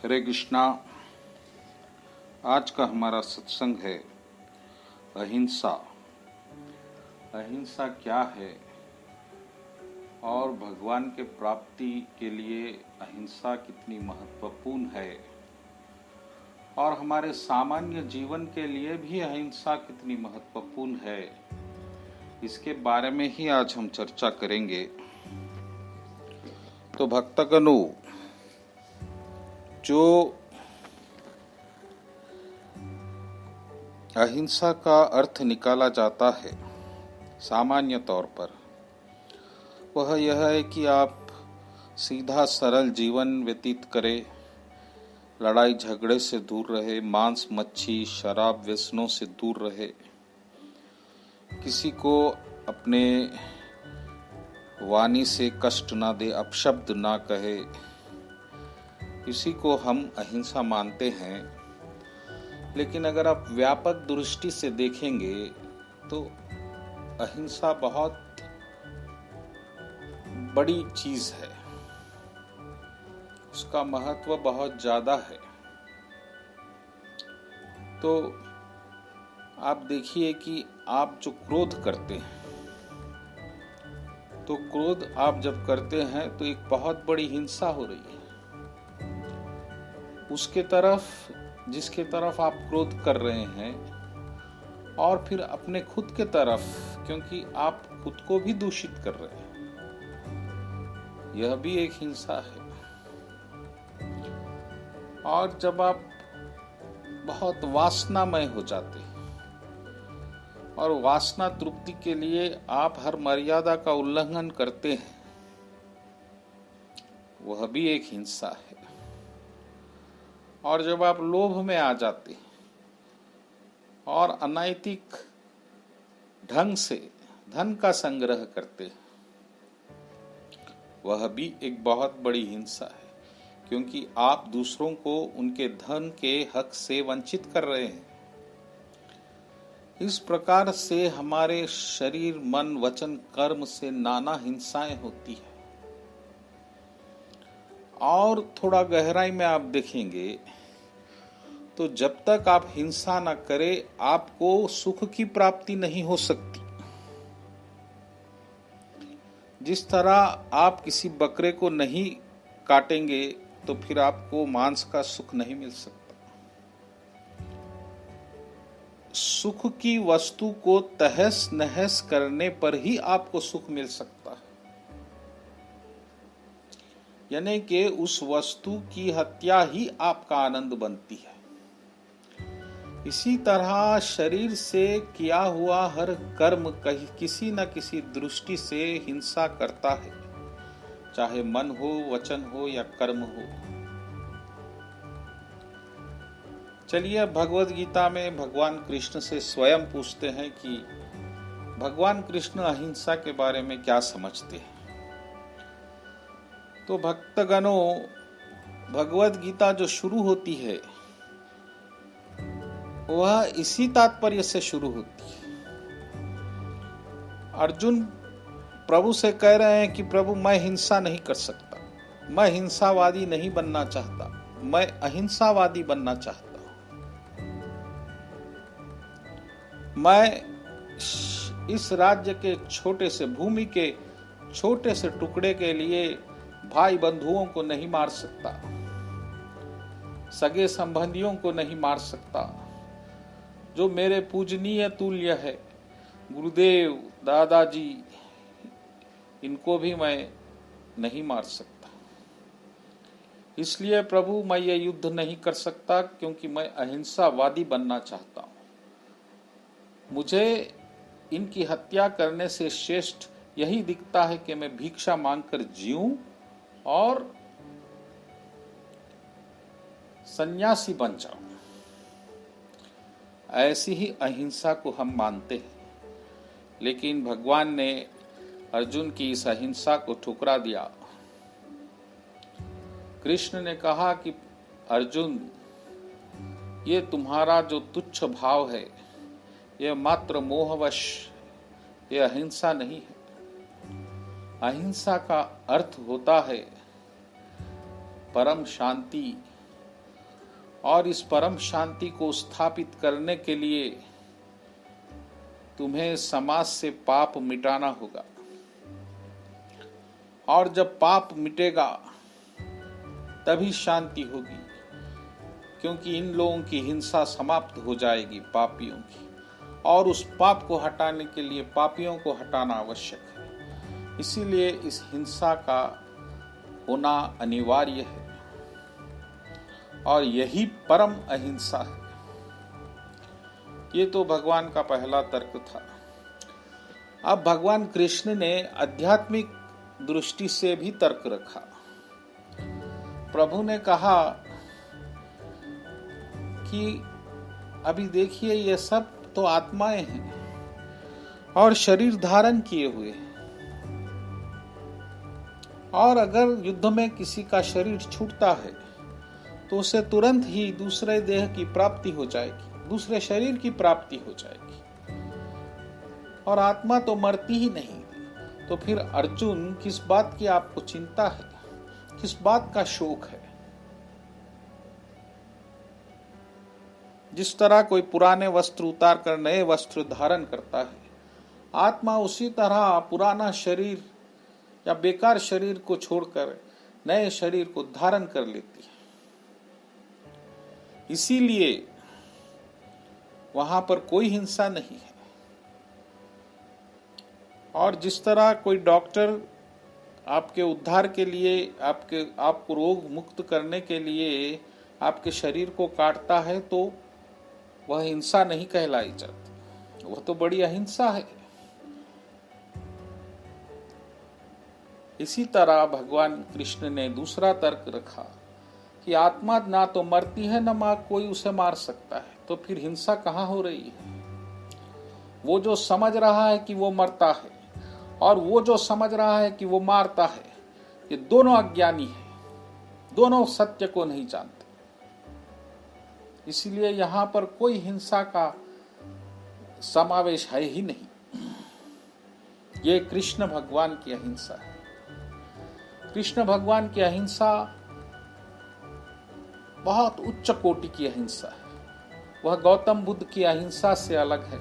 हरे कृष्णा। आज का हमारा सत्संग है अहिंसा। अहिंसा क्या है और भगवान के प्राप्ति के लिए अहिंसा कितनी महत्वपूर्ण है और हमारे सामान्य जीवन के लिए भी अहिंसा कितनी महत्वपूर्ण है, इसके बारे में ही आज हम चर्चा करेंगे। तो भक्तगणों, जो अहिंसा का अर्थ निकाला जाता है सामान्य तौर पर, वह यह है कि आप सीधा सरल जीवन व्यतीत करें, लड़ाई झगड़े से दूर रहे, मांस मच्छी शराब व्यसनों से दूर रहे, किसी को अपने वाणी से कष्ट ना दे, अपशब्द ना कहे, इसी को हम अहिंसा मानते हैं। लेकिन अगर आप व्यापक दृष्टि से देखेंगे तो अहिंसा बहुत बड़ी चीज है, उसका महत्व बहुत ज्यादा है। तो आप देखिए कि आप जो क्रोध करते हैं, तो क्रोध आप जब करते हैं तो एक बहुत बड़ी हिंसा हो रही है। उसके तरफ जिसके तरफ आप क्रोध कर रहे हैं, और फिर अपने खुद के तरफ, क्योंकि आप खुद को भी दूषित कर रहे हैं, यह भी एक हिंसा है। और जब आप बहुत वासनामय हो जाते हैं और वासना तृप्ति के लिए आप हर मर्यादा का उल्लंघन करते हैं, वह भी एक हिंसा है। और जब आप लोभ में आ जाते हैं और अनैतिक ढंग से धन का संग्रह करते हैं, वह भी एक बहुत बड़ी हिंसा है, क्योंकि आप दूसरों को उनके धन के हक से वंचित कर रहे हैं। इस प्रकार से हमारे शरीर मन वचन कर्म से नाना हिंसाएं होती है। और थोड़ा गहराई में आप देखेंगे तो जब तक आप हिंसा न करें, आपको सुख की प्राप्ति नहीं हो सकती। जिस तरह आप किसी बकरे को नहीं काटेंगे तो फिर आपको मांस का सुख नहीं मिल सकता। सुख की वस्तु को तहस नहस करने पर ही आपको सुख मिल सकता है, यानी कि उस वस्तु की हत्या ही आपका आनंद बनती है। इसी तरह शरीर से किया हुआ हर कर्म किसी न किसी दृष्टि से हिंसा करता है, चाहे मन हो, वचन हो या कर्म हो। चलिए, भगवद गीता में भगवान कृष्ण से स्वयं पूछते हैं कि भगवान कृष्ण अहिंसा के बारे में क्या समझते हैं। तो भक्तगणों, भगवद गीता जो शुरू होती है वह इसी तात्पर्य से शुरू होती है। अर्जुन प्रभु से कह रहे हैं कि प्रभु, मैं हिंसा नहीं कर सकता, मैं हिंसावादी नहीं बनना चाहता, मैं अहिंसावादी बनना चाहता हूं। मैं इस राज्य के छोटे से, भूमि के छोटे से टुकड़े के लिए भाई बंधुओं को नहीं मार सकता, सगे संबंधियों को नहीं मार सकता, जो मेरे पूजनीय तुल्य है, गुरुदेव, दादाजी, इनको भी मैं नहीं मार सकता। इसलिए प्रभु, मैं ये युद्ध नहीं कर सकता, क्योंकि मैं अहिंसावादी बनना चाहता हूं। मुझे इनकी हत्या करने से श्रेष्ठ यही दिखता है कि मैं भिक्षा मांगकर जीऊं और सन्यासी बन जाऊं। ऐसी ही अहिंसा को हम मानते हैं। लेकिन भगवान ने अर्जुन की इस अहिंसा को ठुकरा दिया। कृष्ण ने कहा कि अर्जुन, ये तुम्हारा जो तुच्छ भाव है, यह मात्र मोहवश, ये अहिंसा नहीं है। अहिंसा का अर्थ होता है परम शांति, और इस परम शांति को स्थापित करने के लिए तुम्हें समाज से पाप मिटाना होगा। और जब पाप मिटेगा तभी शांति होगी, क्योंकि इन लोगों की हिंसा समाप्त हो जाएगी, पापियों की। और उस पाप को हटाने के लिए पापियों को हटाना आवश्यक है। इसीलिए इस हिंसा का होना अनिवार्य है, और यही परम अहिंसा है। ये तो भगवान का पहला तर्क था। अब भगवान कृष्ण ने आध्यात्मिक दृष्टि से भी तर्क रखा। प्रभु ने कहा कि अभी देखिए, ये सब तो आत्माएं हैं और शरीर धारण किए हुए हैं, और अगर युद्ध में किसी का शरीर छूटता है तो उसे तुरंत ही दूसरे देह की प्राप्ति हो जाएगी, दूसरे शरीर की प्राप्ति हो जाएगी, और आत्मा तो मरती ही नहीं। तो फिर अर्जुन, किस बात की आपको चिंता है, किस बात का शोक है? जिस तरह कोई पुराने वस्त्र उतार कर नए वस्त्र धारण करता है, आत्मा उसी तरह पुराना शरीर या बेकार शरीर को छोड़कर नए शरीर को धारण कर लेती है। इसीलिए वहां पर कोई हिंसा नहीं है। और जिस तरह कोई डॉक्टर आपके उद्धार के लिए, आपको रोग मुक्त करने के लिए आपके शरीर को काटता है, तो वह हिंसा नहीं कहलाई जाती, वह तो बड़ी अहिंसा है। इसी तरह भगवान कृष्ण ने दूसरा तर्क रखा कि आत्मा ना तो मरती है, न कोई उसे मार सकता है, तो फिर हिंसा कहाँ हो रही है? वो जो समझ रहा है कि वो मरता है और वो जो समझ रहा है कि वो मारता है, ये दोनों अज्ञानी है, दोनों सत्य को नहीं जानते। इसलिए यहां पर कोई हिंसा का समावेश है ही नहीं। ये कृष्ण भगवान की अहिंसा है। कृष्ण भगवान की अहिंसा बहुत उच्च कोटि की अहिंसा है। वह गौतम बुद्ध की अहिंसा से अलग है,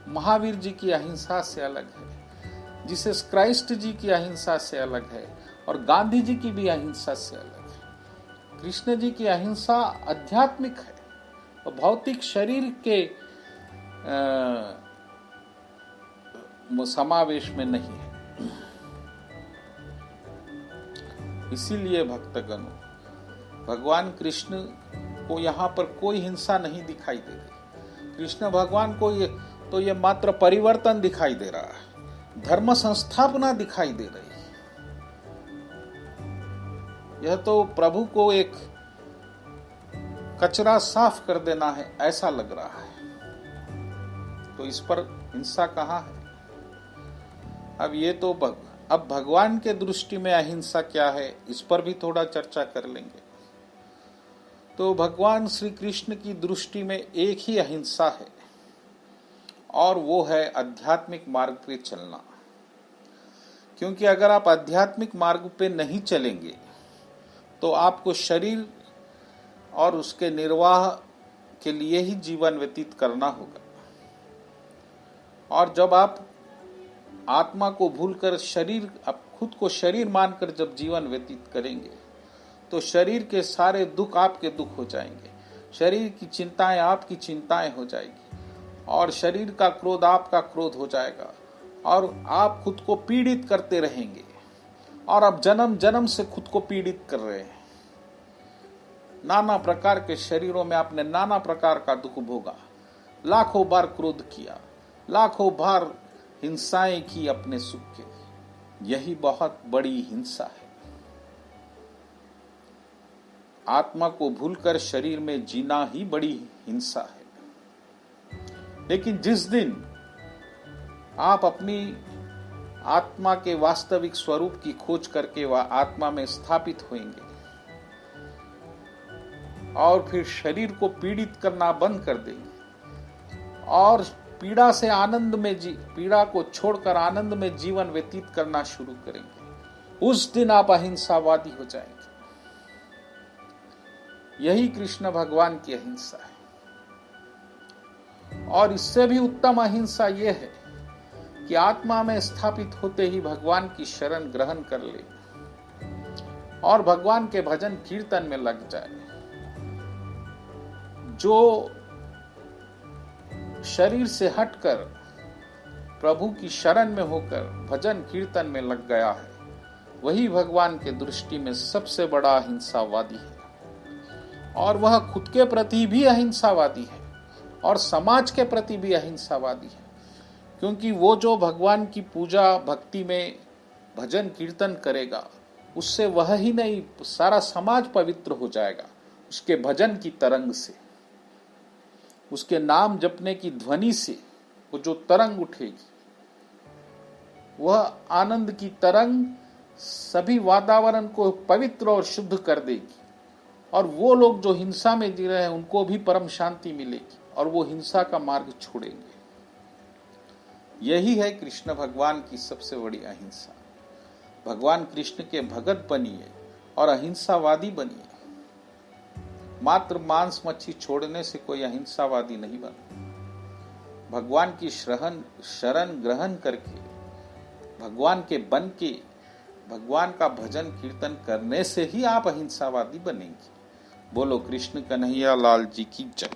महावीर जी की अहिंसा से अलग है, जीसस क्राइस्ट जी की अहिंसा से अलग है, और गांधी जी की भी अहिंसा से अलग है। कृष्ण जी की अहिंसा आध्यात्मिक है और भौतिक शरीर के समावेश में नहीं है। इसीलिए भक्तगणों, भगवान कृष्ण को यहाँ पर कोई हिंसा नहीं दिखाई दे रही। कृष्ण भगवान को ये मात्र परिवर्तन दिखाई दे रहा है, धर्म संस्थापना दिखाई दे रही है। यह तो प्रभु को एक कचरा साफ कर देना है, ऐसा लग रहा है। तो इस पर हिंसा कहाँ है? अब ये तो अब भगवान के दृष्टि में अहिंसा क्या है, इस पर भी थोड़ा चर्चा कर लेंगे। तो भगवान श्री कृष्ण की दृष्टि में एक ही अहिंसा है, और वो है आध्यात्मिक मार्ग पे चलना। क्योंकि अगर आप आध्यात्मिक मार्ग पे नहीं चलेंगे तो आपको शरीर और उसके निर्वाह के लिए ही जीवन व्यतीत करना होगा। और जब आप आत्मा को भूलकर शरीर, आप खुद को शरीर मानकर जब जीवन व्यतीत करेंगे, तो शरीर के सारे दुख आपके दुख हो जाएंगे, शरीर की चिंताएं आपकी चिंताएं हो जाएगी, और शरीर का क्रोध आपका क्रोध हो जाएगा, और आप खुद को पीड़ित करते रहेंगे। और अब जन्म जन्म से खुद को पीड़ित कर रहे हैं। नाना प्रकार के शरीरों में आपने नाना प्रकार का दुख भोगा, लाखों बार क्रोध किया, लाखों बार हिंसाएं की अपने सुख के। यही बहुत बड़ी हिंसा है। आत्मा को भूलकर शरीर में जीना ही बड़ी हिंसा है। लेकिन जिस दिन आप अपनी आत्मा के वास्तविक स्वरूप की खोज करके वह आत्मा में स्थापित होंगे और फिर शरीर को पीड़ित करना बंद कर देंगे और पीड़ा से आनंद में पीड़ा को छोड़कर आनंद में जीवन व्यतीत करना शुरू करेंगे, उस दिन आप अहिंसावादी हो जाएंगे। यही कृष्ण भगवान की अहिंसा है। और इससे भी उत्तम अहिंसा यह है कि आत्मा में स्थापित होते ही भगवान की शरण ग्रहण कर ले और भगवान के भजन कीर्तन में लग जाए। जो शरीर से हटकर प्रभु की शरण में होकर भजन कीर्तन में लग गया है, वही भगवान के दृष्टि में सबसे बड़ा अहिंसावादी है। और वह खुद के प्रति भी अहिंसावादी है और समाज के प्रति भी अहिंसावादी है, क्योंकि वो जो भगवान की पूजा भक्ति में भजन कीर्तन करेगा, उससे वह ही नहीं सारा समाज पवित्र हो जाएगा। उसके भजन की तरंग से, उसके नाम जपने की ध्वनि से वो जो तरंग उठेगी, वह आनंद की तरंग सभी वातावरण को पवित्र और शुद्ध कर देगी। और वो लोग जो हिंसा में जी रहे हैं उनको भी परम शांति मिलेगी और वो हिंसा का मार्ग छोड़ेंगे। यही है कृष्ण भगवान की सबसे बड़ी अहिंसा। भगवान कृष्ण के भगत बनिए और अहिंसावादी बनिए। मात्र मांस मच्छी छोड़ने से कोई अहिंसावादी नहीं बना। भगवान की शरण ग्रहण करके, भगवान के बन के, भगवान का भजन कीर्तन करने से ही आप अहिंसावादी बनेंगे। बोलो कृष्ण कन्हैया लाल जी की जय।